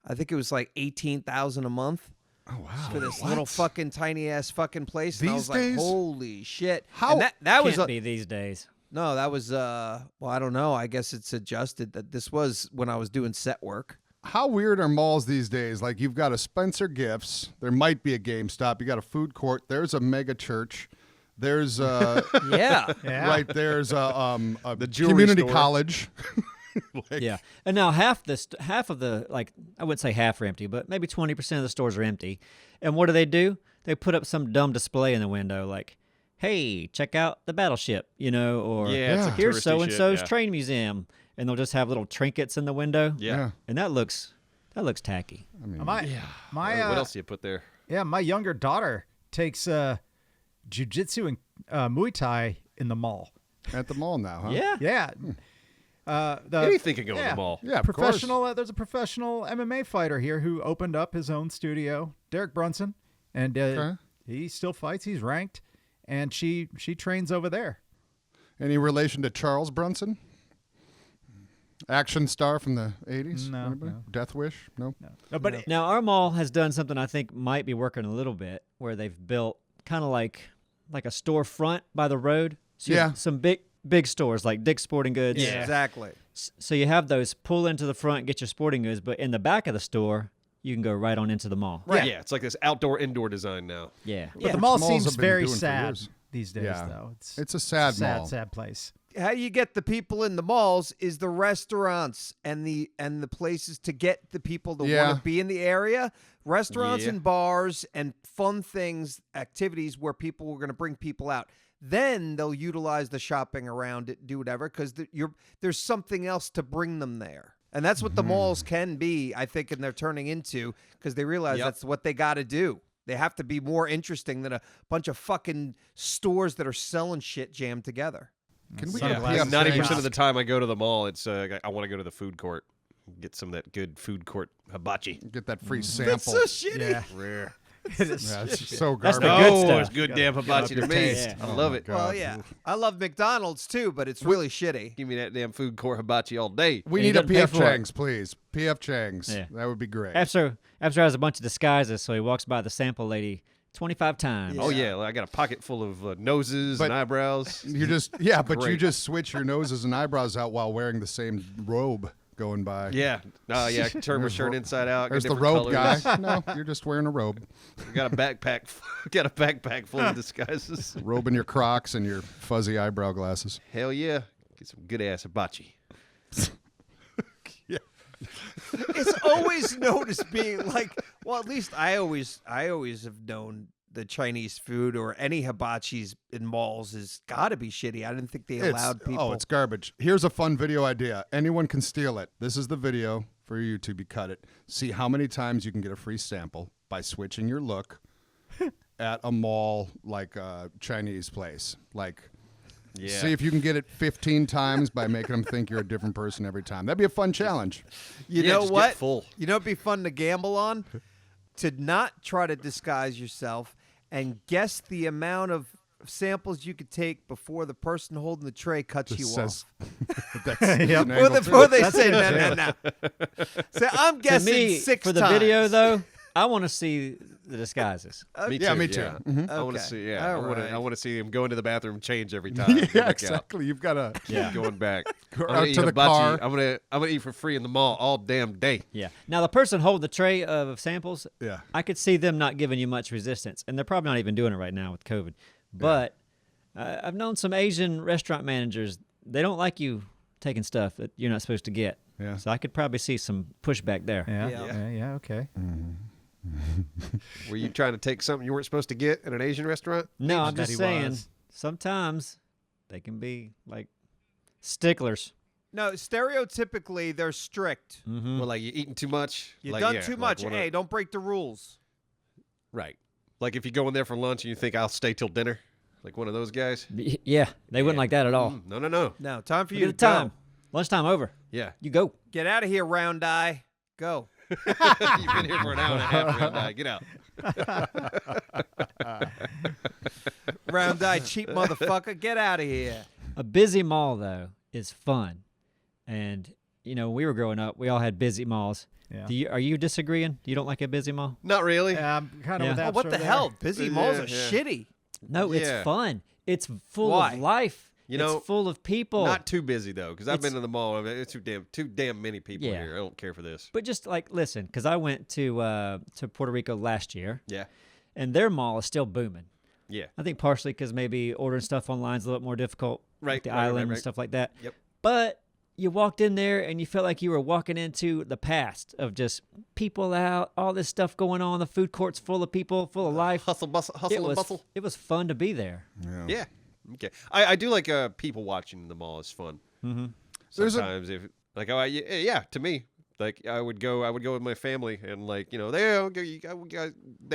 I think it was like $18,000 a month. Oh wow. For this little fucking tiny ass fucking place, and I These was like, days? "Holy shit!" How- And that was Can't be these days. no, that was well, I don't know. I guess it's adjusted. That this was when I was doing set work. How weird are malls these days? Like you've got a Spencer Gifts, there might be a GameStop, you got a food court, there's a mega church, there's Yeah, right there's a jewelry community store. college. Yeah, and now half of the like I wouldn't say half are empty, but maybe 20% of the stores are empty. And what do? They put up some dumb display in the window, like, "Hey, check out the battleship," or Yeah, it's like "Here's touristy so and so's shit, yeah. train museum," and they'll just have little trinkets in the window. Yeah. and that looks tacky. I mean, My what else do you put there? Yeah, my younger daughter takes jiu-jitsu and Muay Thai in the mall. at the mall now, huh? Yeah, Yeah. Anything can go in the mall. Yeah, of course. Professional. There's a professional MMA fighter here who opened up his own studio, Derek Brunson, and Okay. he still fights. He's ranked, and she trains over there. Any relation to Charles Brunson? Action star from the 80s? No, Anybody? no. Death Wish? No. No, but Now our mall has done something I think might be working a little bit, where they've built kind of like a storefront by the road. So you have Yeah. some big stores like Dick's Sporting Goods. exactly. So you have those pull into the front, get your sporting goods, but in the back of the store, you can go right on into the mall. Right. Yeah, it's like this outdoor-indoor design now. Yeah. But the mall malls seems have been very doing for sad years. these days, Yeah. though. It's a sad mall. sad place. How you get the people in the malls is the restaurants and the places to get the people that Yeah. want to be in the area. Restaurants Yeah. and bars and fun things, activities where people were going to bring people out. Then they'll utilize the shopping around it, do whatever, because there's something else to bring them there. And that's what the malls can be, I think, and they're turning into, because they realize Yep. that's what they got to do. They have to be more interesting than a bunch of fucking stores that are selling shit jammed together. Can we Yeah. get Yeah, PF 90% Chang's? of the time I go to the mall, it's I want to go to the food court, get some of that good food court hibachi. Get that free sample. That's so shitty. Yeah. Rare. It is. Yeah, it's so That's garbage. the good Oh, stuff. it's good damn hibachi to your me. taste. I love my it. God. Well, yeah. I love McDonald's too, but it's really shitty. Give me that damn food court hibachi all day. We And he need a doesn't pay PF for it. Chang's, please. PF Chang's. Yeah. That would be great. After has a bunch of disguises, so he walks by the sample lady 25 times. Oh yeah, I got a pocket full of noses But- and eyebrows. You just but you Great. just switch your noses and eyebrows out while wearing the same robe going by. Yeah, yeah. Turn my shirt inside out. There's got the different robe colors. guy. No, you're just wearing a robe. Got a backpack. Got a backpack full of disguises. Robe in your Crocs and your fuzzy eyebrow glasses. Hell yeah, get some good ass hibachi. It's always known as being like, well, at least I always have known the Chinese food or any hibachis in malls has got to be shitty. I didn't think they allowed people. Oh, it's garbage. Here's a fun video idea. Anyone can steal it. This is the video for YouTube. You cut it. See how many times you can get a free sample by switching your look at a mall like a Chinese place. Like, Yeah. see if you can get it 15 times by making them think you're a different person every time. That'd be a fun challenge. You Yeah, know just get what? full. You know, it'd be fun to gamble on, to not try to disguise yourself and guess the amount of samples you could take before the person holding the tray cuts you Says- off. That's an angle, too. Before they say no. Say, I'm guessing To me, 6 for the times. video though, I want to see the disguises. Yeah, me too. Yeah. Mhm. I want to Okay. see. Yeah, All I right. want to see him go into the bathroom, and change every time. Go Yeah, back out. exactly. You've got to. Yeah. Going back. Go I'm gonna out eat to the hibachi. car. I'm gonna eat for free in the mall all damn day. Yeah. Now the person holding the tray of samples, Yeah. I could see them not giving you much resistance, and they're probably not even doing it right now with COVID. But I've known some Asian restaurant managers they don't like you taking stuff that you're not supposed to get. Yeah. So I could probably see some pushback there. Yeah. Okay. Were you trying to take something you weren't supposed to get at an Asian restaurant? No, I'm Bet just he saying. was. Sometimes they can be like sticklers. No, stereotypically they're strict. Well, like you eating too much. You like, done yeah, too like much. one of- Hey, don't break the rules. Right. Like if you go in there for lunch and you think I'll stay till dinner, like one of those guys. Yeah, they wouldn't like that at all. No, no, no. No, time for Look you at to the time. go. Lunchtime over. Yeah. You go. Get out of here, round eye. Go. You've been here for an hour and a half. Round eye. Get out. Round eye, cheap motherfucker. Get out of here. A busy mall though is fun, and when we were growing up, we all had busy malls. Yeah. Are you disagreeing? You don't like a busy mall? Not really. Yeah, I'm kind of Yeah. with that. Oh, what the hell? Busy malls are yeah. shitty. No, Yeah. it's fun. It's full Why? of life. You know, it's full of people. Not too busy though, because I've It's- been to the mall. I mean, it's too damn many people Yeah. here. I don't care for this. But just like listen, because I went to Puerto Rico last year, Yeah. and their mall is still booming. Yeah. I think partially because maybe ordering stuff online is a little bit more difficult, Right, like the right, island right, and right. stuff like that. Yep. But you walked in there and you felt like you were walking into the past of just people out, all this stuff going on. The food court's full of people, full of life. Hustle, hustle and bustle. It was fun to be there. Yeah. Okay. I do like people watching in the mall is fun. Mm-hmm. There's a- Sometimes if like yeah, to me, like I would go with my family and like they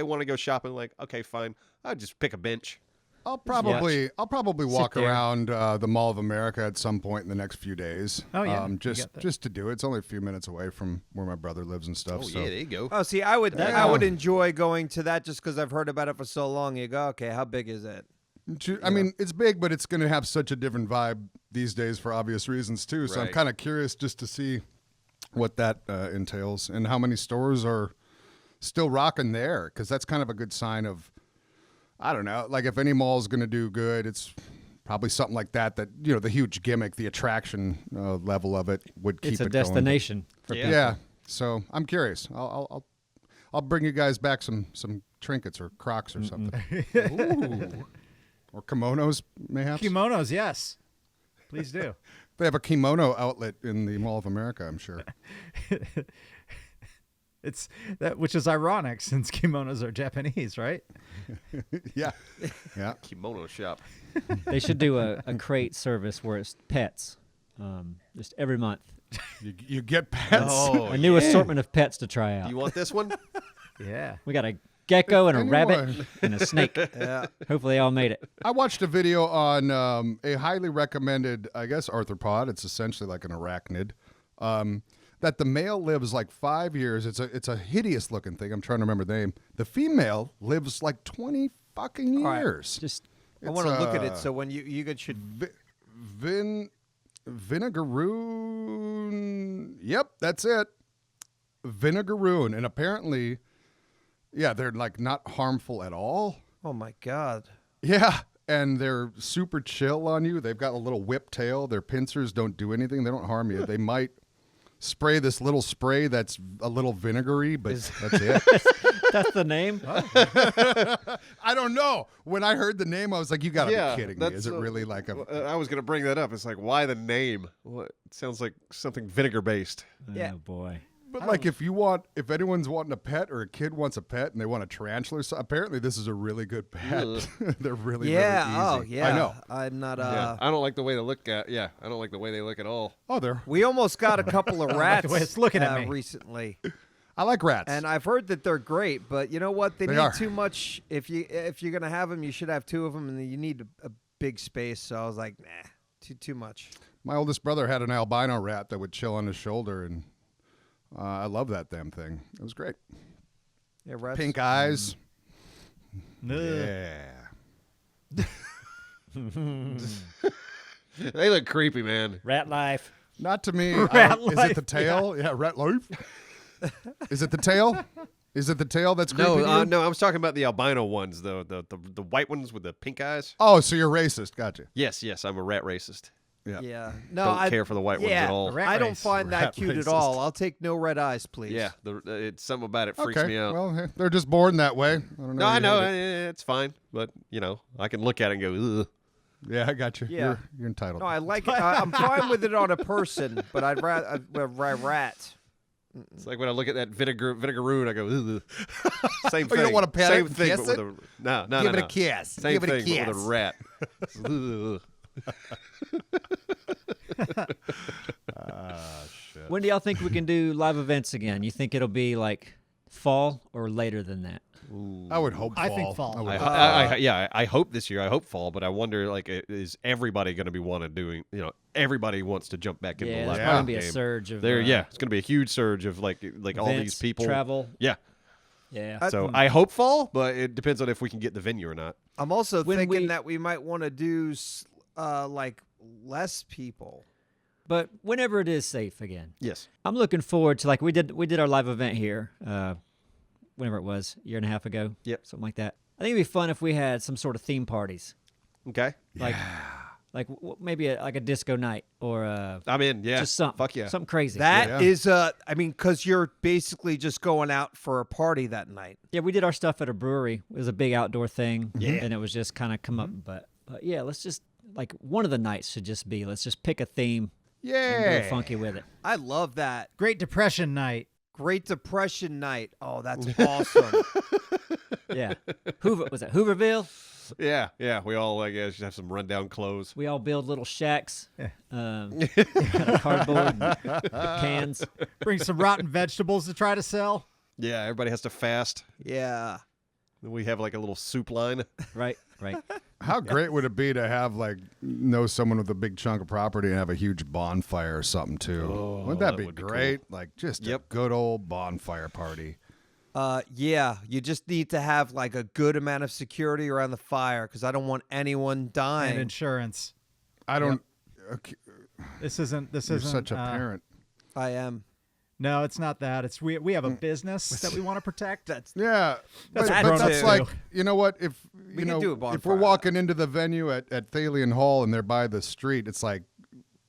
want to go shopping. Like okay, fine, I'll just pick a bench. I'll probably walk there. around the Mall of America at some point in the next few days. Oh, yeah. You just got that. just to do it. It's only a few minutes away from where my brother lives and stuff. Oh so yeah, there you go. Oh, see, I would enjoy going to that just because I've heard about it for so long. You go, okay, how big is it? I mean, it's big, but it's going to have such a different vibe these days for obvious reasons too. So I'm Right. kind of curious just to see what that entails and how many stores are still rocking there, because that's kind of a good sign of, I don't know, like if any mall is going to do good, it's probably something like that. That the huge gimmick, the attraction level of it would keep It's a it going. destination for Yeah. people. Yeah. So I'm curious. I'll bring you guys back some trinkets or Crocs or something. Ooh. Or kimonos, mayhaps. Kimonos, yes. Please do. They have a kimono outlet in the Mall of America, I'm sure. It's that, which is ironic since kimonos are Japanese, right? Yeah. Yeah. Kimono shop. They should do a crate service where it's pets, just every month. You get pets. Oh, A new assortment of pets to try out. You want this one? Yeah. We got a gecko and a rabbit Anyone- and a snake. Yeah. Hopefully, they all made it. I watched a video on a highly recommended, I guess, arthropod. It's essentially like an arachnid. That the male lives like 5 years. It's a hideous looking thing. I'm trying to remember the name. The female lives like 20 fucking right. years. Just I want to look at it. So when you should. Vinegaroon. Yep, that's it. Vinegaroon. And apparently, yeah, they're like not harmful at all. Oh my God. Yeah, and they're super chill on you. They've got a little whip tail. Their pincers don't do anything. They don't harm you. They might spray this little spray that's a little vinegary, but that's it. that's the name. I don't know. When I heard the name, I was like, you got to be kidding me. that's, Is it really like a... I was gonna bring that up. It's like, why the name? What? It sounds like something vinegar based. Yeah. Oh boy. But like if anyone's wanting a pet or a kid wants a pet and they want a tarantula, so apparently this is a really good pet. They're really, Yeah. really Oh easy. yeah. I know. I'm not. Yeah, I don't like the way they look at. Yeah, I don't like the way they look at all. Oh, they're... We almost got a couple of rats way it's looking at me. recently, I like rats. and I've heard that they're great. But you know what? They They need are. too much. If you're gonna have them, you should have two of them, and you need a big space. So I was like, nah, too much. My oldest brother had an albino rat that would chill on his shoulder, and I love that damn thing. It was great. Yeah, rats. Pink eyes. Ugh. Yeah. They look creepy, man. Rat life. Not to me. Rat Is it life, the tail? Yeah, rat life. Is it the tail? Is it the tail that's creepy? to you? No. I was talking about the albino ones, though. The white ones with the pink eyes. Oh, so you're racist. Gotcha. Yes, I'm a rat racist. Yeah. Yeah. No, Don't I care for the white ones yeah, at all. Rat I don't race. find that Rat cute racist. at all. I'll take no red eyes, please. Yeah, it's something about it freaks Okay. me out. Well, they're just born that way. I don't know. No, I you know hate it. it's fine, but I can look at it and go, ugh. Yeah, I got you. Yeah. You're entitled. No, I like it. I'm fine with it on a person, but I'd rather rat. It's like when I look at that vinegaroon, I go, ugh. Same thing. You don't want to pat Same it and thing, kiss but with it? a no. Give it no. a kiss. Same Give it a thing, but kiss. with a rat. Ugh. Shit. When do y'all think we can do live events again? You think it'll be like fall or later than that? I would hope fall. I think fall. I would I hope this year. I hope fall, but I wonder, like, is everybody going to be doing? Everybody wants to jump back into Yeah, the there's live probably gonna be a game. surge of There, yeah, it's going to be a huge surge of like all these events, people. travel. Yeah. Yeah. So I hope fall, but it depends on if we can get the venue or not. I'm also When thinking we- that we might want to do like less people. But whenever it is safe again, Yes. I'm looking forward to, like, we did our live event here, whenever it was, a year and a half ago. Yep. Something like that. I think it'd be fun if we had some sort of theme parties, Okay. like maybe like a disco night or I'm in. Yeah. just something. Fuck yeah. Something crazy. That Yeah. is, I mean, because you're basically just going out for a party that night. Yeah, we did our stuff at a brewery. It was a big outdoor thing. Yeah. And it was just kind of come up. But yeah, let's just, like, one of the nights should just be, let's just pick a theme and Yeah. go funky with it. I love that. Great Depression night. Great Depression night. Oh, that's awesome. Yeah. Was that Hooverville? Yeah. Yeah. We all, I guess, have some rundown clothes. We all build little shacks out of cardboard and cans. Bring some rotten vegetables to try to sell. Yeah. Everybody has to fast. Yeah. Then we have like a little soup line. Right. How great would it be to have know someone with a big chunk of property and have a huge bonfire or something too? Wouldn't that be would be cool. great? Like just a good old bonfire party. Yeah, you just need to have like a good amount of security around the fire because I don't want anyone dying. And insurance. I don't. Okay, This isn't. you're such a parent. I am. No, it's not that. It's we have a business that we want to protect. Yeah, That's but, what but grown-ups that's do. like, you know what? If We you can do a if bonfire. we're walking into the venue at Thalian Hall and they're by the street, it's like,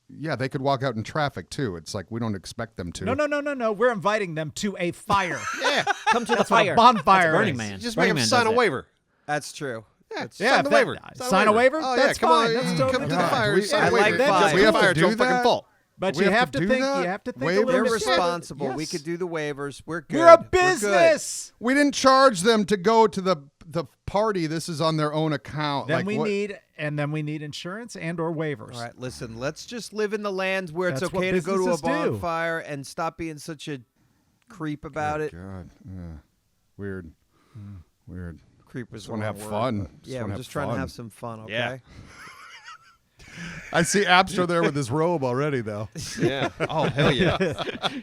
yeah, they could walk out in traffic too. It's like we don't expect them to. No. We're inviting them to a fire. Yeah. Come to the That's what a fire. bonfire That's Burning is. Man. Just Burning make them Man sign does a that. waiver. That's true. Yeah. Yeah, Sign the waiver. sign a waiver. Oh, That's yeah. Come fine. on. That's Come totally to the fine. fire. We- Sign I a like waiver. fire. Just We the have to fire. It's do your fucking that? fault. But We you have have to to do think. that? You have to think a Waivers? little They're bit further. responsible. We Yes. could do the waivers. We're good. We're a We're good. business. We didn't charge them to go to the party. This is on their own account. Then Like, we what- need insurance and or waivers. All right, listen, let's just live in the land where it's That's what okay to go to a businesses do. bonfire and stop being such a creep about it. God, yeah. Weird. Weird. Creep was Just the want to wrong have word, fun. but- Yeah, we're wanna just trying to fun. have some fun, okay? Yeah. I see Abster there with his robe already, though. Yeah. Oh, hell yeah.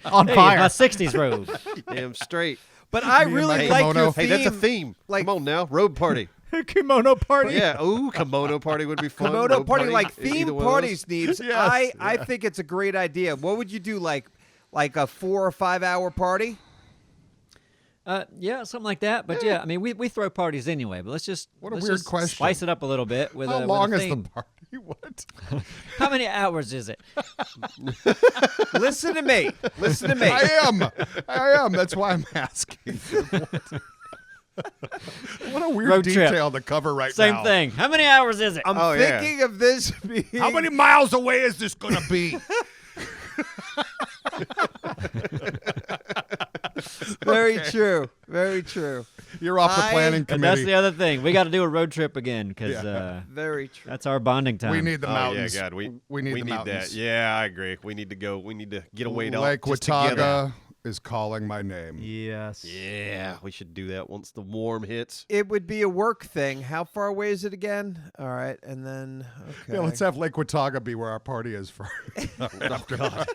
On Hey, fire. my 60s robe. Damn straight. But I Me and really my like kimono. your Hey, theme. that's a theme. Like- Come on now. Road party. Kimono party. Yeah. Ooh, kimono party would be fun. Kimono Road party, like either theme one of parties, those. Neebs. Yes, I think it's a great idea. What would you do, like a 4 or 5 hour party? Yeah, something like that. But yeah, I mean, we throw parties anyway. But let's just What a let's weird just question. Spice it up a little bit with How a, long with a is the theme. party? What? How many hours is it? Listen to me. Listen to me. I am. That's why I'm asking. What a weird Road trip. detail to cover right Same now. thing. How many hours is it? I'm Oh, yeah. thinking of this being How many miles away is this going to be? very true. Very true. You're off the planning and committee. that's the other thing. We got to do a road trip again because Very true. that's our bonding time. We need the Oh, mountains. yeah, God. We need the need mountains. that. Yeah, I agree. We need to go. We need to get away to Lake just together. Watauga is calling my name. Yes. Yeah, we should do that once the warm hits. It would be a work thing. How far away is it again? All right, and then okay. Yeah, let's have Lake Watauga be where our party is for. Oh, God.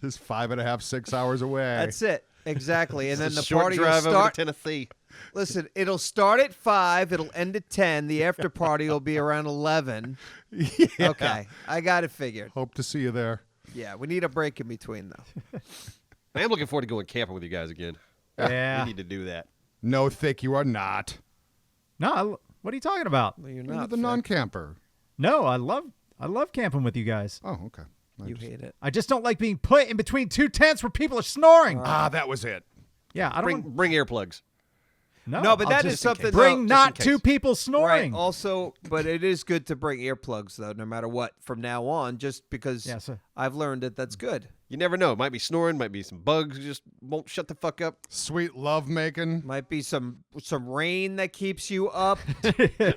Just 5.5, 6 hours away. That's it. Exactly. And then It's the a short party will drive over start. to Tennessee. Listen, it'll start at 5. It'll end at 10. The after party will be around 11. Yeah. Okay, I got it figured. Hope to see you there. Yeah, we need a break in between though. I am looking forward to going camping with you guys again. Yeah. We need to do that. No, Thick, you are not. No, what are you talking about? Well, you're You're not the Vic. non-camper. No, I love camping with you guys. Oh, okay. You hate it. I just don't like being put in between two tents where people are snoring. Ah, that was it. Yeah, I don't. Bring earplugs. No, but I'll that just is something. Bring though, not case. two people right. snoring. Also, but it is good to bring earplugs though, no matter what, from now on. Just because Yeah, so- I've learned that that's good. You never know. Might be snoring. Might be some bugs. Just won't shut the fuck up. Sweet love making. Might be some rain that keeps you up.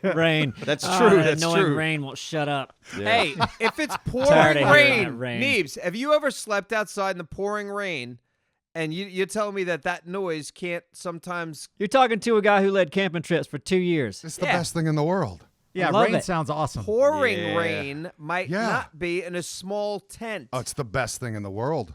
Rain. That's Ah, true, that that's annoying true. rain won't shut up. Hey, if it's Tired pouring of hearing that rain, rain. Neebs, have you ever slept outside in the pouring rain? And you're telling me that noise can't sometimes. You're talking to a guy who led camping trips for 2 years. It's the Yeah. best thing in the world. Yeah, love rain it. sounds awesome. Pouring Yeah. rain might Yeah. not be in a small tent. Oh, it's the best thing in the world.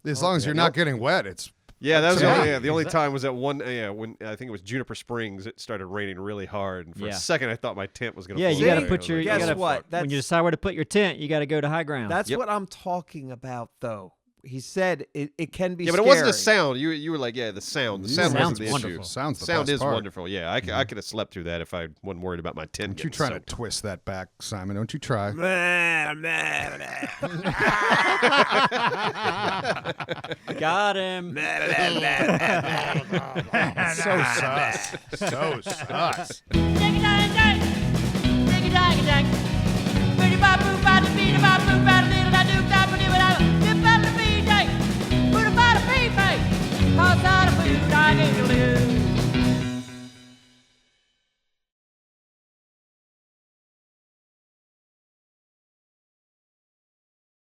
As long as you're not getting wet, it's Yeah, that was Yeah. the only time was at one. When I think it was Juniper Springs, it started raining really hard, and for Yeah. a second I thought my tent was gonna. Yeah, fall you got to away. put I was your. like, You Guess gotta, what? When you decide where to put your tent, you got to go to high ground. That's Yep. what I'm talking about, though. He said it can be. Yeah, but it wasn't the sound. You were like, yeah, the sound. The sound Sounds wasn't the wonderful. issue. Sounds the Sound best is part. wonderful. Yeah, I could have slept through that if I wasn't worried about my tent. Don't you getting try to soaked. twist that back, Simon. Don't you try. Got him. So sus. So sus. Ding-a-dang-dang! Ding-a-dang-dang!